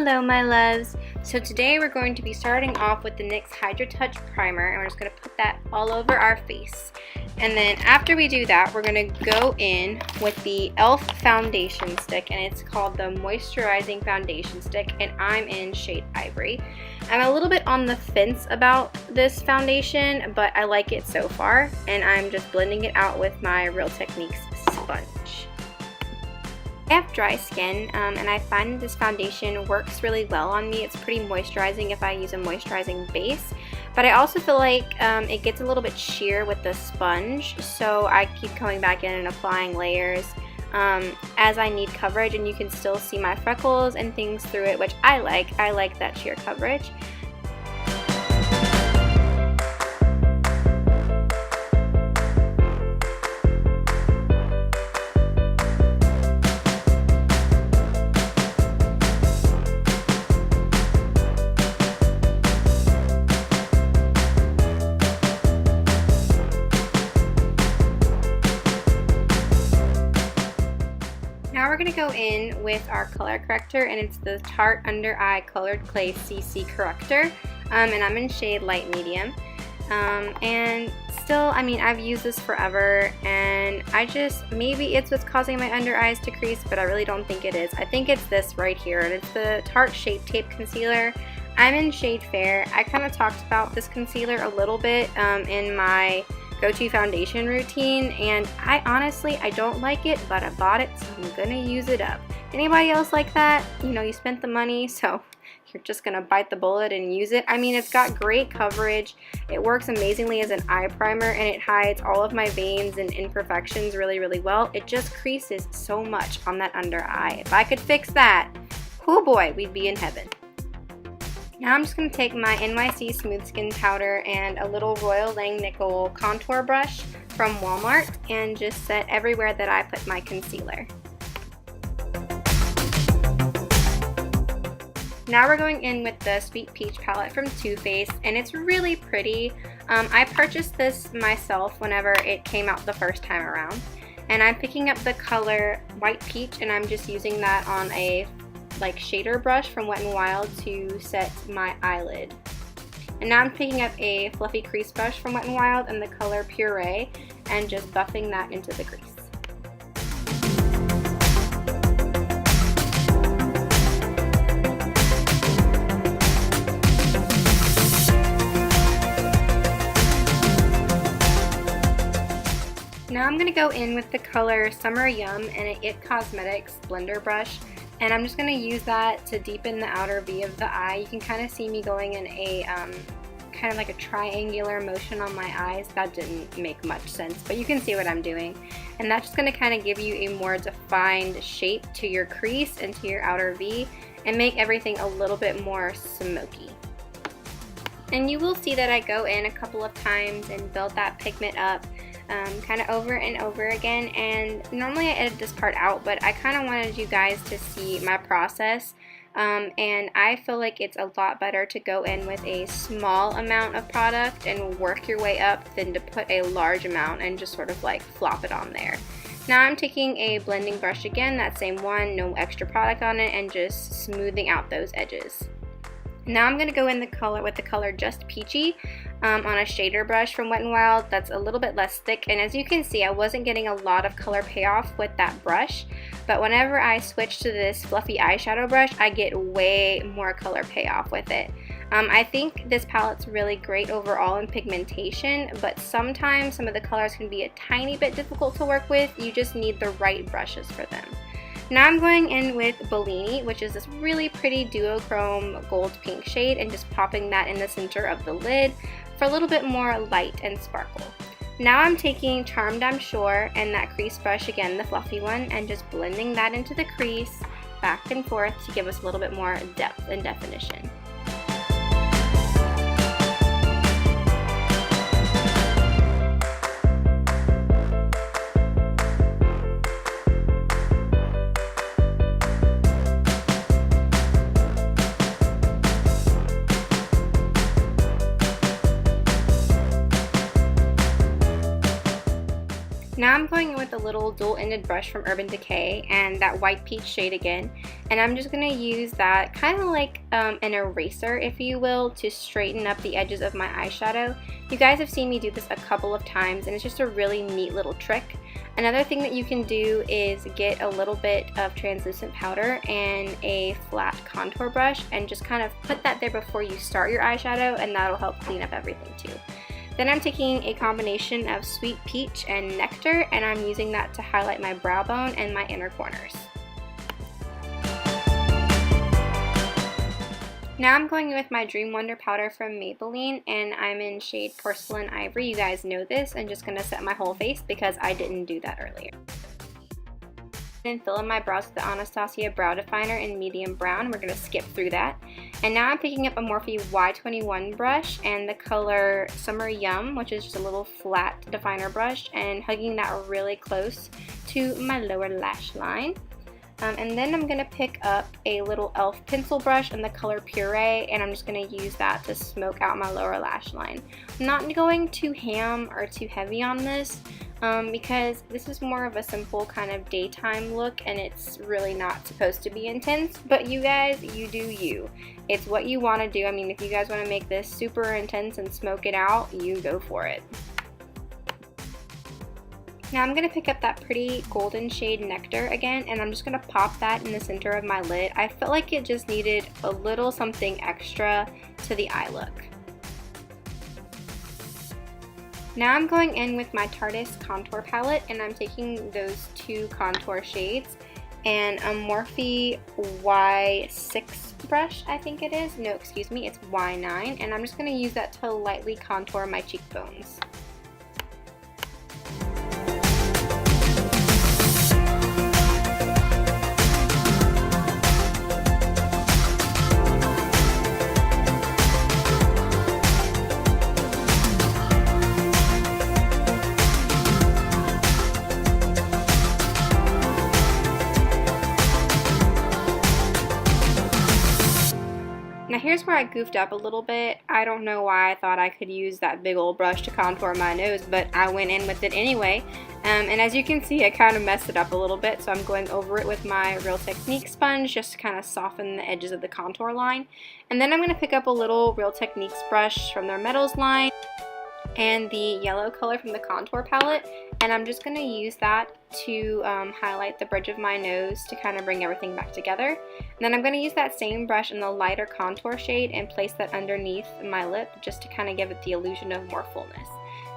Hello my loves. So today we're going to be starting off with the NYX Hydra Touch Primer, and we're just going to put that all over our face. And then after we do that, we're going to go in with the E.L.F foundation stick, and it's called the Moisturizing Foundation Stick, and I'm in shade Ivory. I'm a little bit on the fence about this foundation, but I like it so far, and I'm just blending it out with my Real Techniques sponge. I have dry skin, and I find that this foundation works really well on me. It's pretty moisturizing if I use a moisturizing base, but I also feel like it gets a little bit sheer with the sponge, so I keep coming back in and applying layers as I need coverage, and you can still see my freckles and things through it, which I like. I like that sheer coverage. Now we're going to go in with our color corrector, and it's the Tarte Undereye Colored Clay CC Corrector, and I'm in shade Light Medium. And still, I mean, I've used this forever, and maybe it's what's causing my under eyes to crease, but I really don't think it is. I think it's this right here, and it's the Tarte Shape Tape Concealer. I'm in shade Fair. I kind of talked about this concealer a little bit in my go-to foundation routine, and I honestly don't like it, but I bought it, so I'm gonna use it up. Anybody else like that? You know, you spent the money, so you're just gonna bite the bullet and use it. I mean, it's got great coverage, it works amazingly as an eye primer, and it hides all of my veins and imperfections really, really well. It just creases so much on that under eye. If I could fix that, oh boy, we'd be in heaven. Now I'm just going to take my NYC Smooth Skin Powder and a little Royal Langnickel contour brush from Walmart and just set everywhere that I put my concealer. Now we're going in with the Sweet Peach palette from Too Faced, and it's really pretty. I purchased this myself whenever it came out the first time around, and I'm picking up the color White Peach, and I'm just using that on a shader brush from Wet n Wild to set my eyelid. And now I'm picking up a fluffy crease brush from Wet n Wild in the color Puree and just buffing that into the crease. Now I'm going to go in with the color Summer Yum and an IT Cosmetics blender brush, and I'm just going to use that to deepen the outer V of the eye. You can kind of see me going in a kind of like a triangular motion on my eyes. That didn't make much sense, but you can see what I'm doing. And that's just going to kind of give you a more defined shape to your crease and to your outer V and make everything a little bit more smoky. And you will see that I go in a couple of times and build that pigment up kind of over and over again, and normally I edit this part out, but I kind of wanted you guys to see my process, and I feel like it's a lot better to go in with a small amount of product and work your way up than to put a large amount and just sort of like flop it on there. Now I'm taking a blending brush again, that same one, no extra product on it, and just smoothing out those edges. Now I'm going to go in with the color Just Peachy on a shader brush from Wet n Wild that's a little bit less thick, and as you can see I wasn't getting a lot of color payoff with that brush, but whenever I switch to this fluffy eyeshadow brush I get way more color payoff with it. I think this palette's really great overall in pigmentation, but sometimes some of the colors can be a tiny bit difficult to work with. You just need the right brushes for them. Now I'm going in with Bellini, which is this really pretty duochrome gold pink shade, and just popping that in the center of the lid for a little bit more light and sparkle. Now I'm taking Charmed I'm Sure and that crease brush again, the fluffy one, and just blending that into the crease back and forth to give us a little bit more depth and definition. Now I'm going in with a little dual-ended brush from Urban Decay and that white peach shade again, and I'm just going to use that kind of like an eraser, if you will, to straighten up the edges of my eyeshadow. You guys have seen me do this a couple of times, and it's just a really neat little trick. Another thing that you can do is get a little bit of translucent powder and a flat contour brush and just kind of put that there before you start your eyeshadow, and that'll help clean up everything too. Then I'm taking a combination of Sweet Peach and Nectar, and I'm using that to highlight my brow bone and my inner corners. Now I'm going with my Dream Wonder powder from Maybelline, and I'm in shade Porcelain Ivory. You guys know this. I'm just going to set my whole face because I didn't do that earlier. Then fill in my brows with the Anastasia brow definer in medium brown. We're going to skip through that. And now I'm picking up a Morphe Y21 brush and the color Summer Yum, which is just a little flat definer brush, and hugging that really close to my lower lash line. And then I'm going to pick up a little E.L.F pencil brush in the color Puree, and I'm just going to use that to smoke out my lower lash line. I'm not going too ham or too heavy on this because this is more of a simple kind of daytime look, and it's really not supposed to be intense, but you guys, you do you. It's what you want to do. I mean, if you guys want to make this super intense and smoke it out, you go for it. Now I'm going to pick up that pretty golden shade Nectar again, and I'm just going to pop that in the center of my lid. I felt like it just needed a little something extra to the eye look. Now I'm going in with my Tartist contour palette, and I'm taking those two contour shades and a Morphe Y6 brush, I think it is. No, excuse me, it's Y9, and I'm just going to use that to lightly contour my cheekbones. Now here's where I goofed up a little bit. I don't know why I thought I could use that big old brush to contour my nose, but I went in with it anyway. And as you can see, I kind of messed it up a little bit, so I'm going over it with my Real Technique sponge just to kind of soften the edges of the contour line. And then I'm going to pick up a little Real Techniques brush from their Metals line and the yellow color from the contour palette, and I'm just going to use that to highlight the bridge of my nose to kind of bring everything back together. And then I'm going to use that same brush in the lighter contour shade and place that underneath my lip just to kind of give it the illusion of more fullness.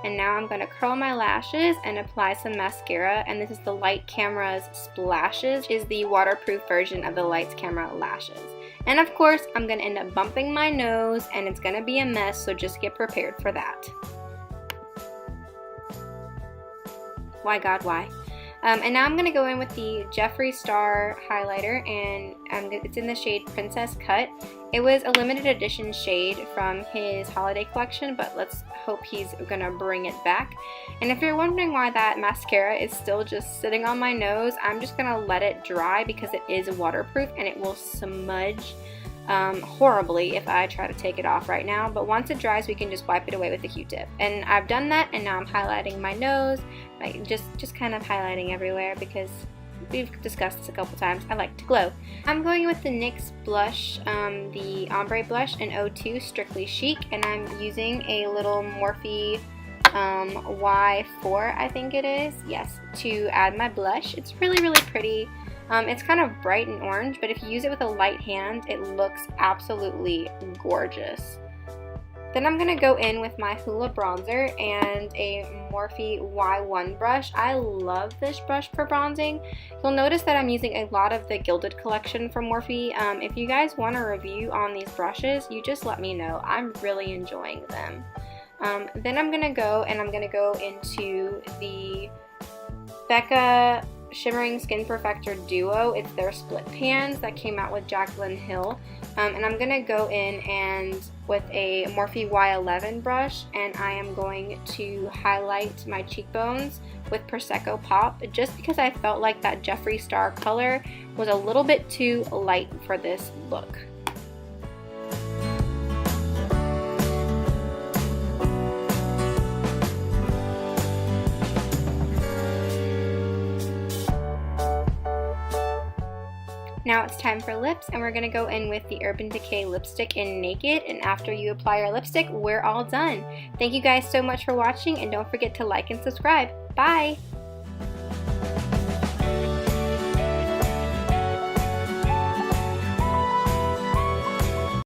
And now I'm going to curl my lashes and apply some mascara, and this is the Light Camera's Splashes, which is the waterproof version of the Lights Camera lashes. And of course, I'm going to end up bumping my nose, and it's going to be a mess, so just get prepared for that. Why God, why? And now I'm going to go in with the Jeffree Star highlighter, and it's in the shade Princess Cut. It was a limited edition shade from his holiday collection, but let's hope he's going to bring it back. And if you're wondering why that mascara is still just sitting on my nose, I'm just going to let it dry because it is waterproof and it will smudge horribly if I try to take it off right now. But once it dries, we can just wipe it away with a Q-tip. And I've done that, and now I'm highlighting my nose, like just kind of highlighting everywhere because we've discussed this a couple times. I like to glow. I'm going with the NYX blush, the Ombre blush in 02 Strictly Chic, and I'm using a little Morphe Y4, I think it is, yes, to add my blush. It's really, really pretty. It's kind of bright and orange, but if you use it with a light hand, it looks absolutely gorgeous. Then I'm going to go in with my Hula bronzer and a Morphe Y1 brush. I love this brush for bronzing. You'll notice that I'm using a lot of the Gilded collection from Morphe. If you guys want a review on these brushes, you just let me know. I'm really enjoying them. Then I'm going to go into the Becca Shimmering Skin Perfector Duo. It's their split pans that came out with Jaclyn Hill. And I'm going to go in and with a Morphe Y11 brush, and I am going to highlight my cheekbones with Prosecco Pop, just because I felt like that Jeffree Star color was a little bit too light for this look. Now it's time for lips, and we're going to go in with the Urban Decay lipstick in Naked, and after you apply your lipstick, we're all done. Thank you guys so much for watching, and don't forget to like and subscribe. Bye!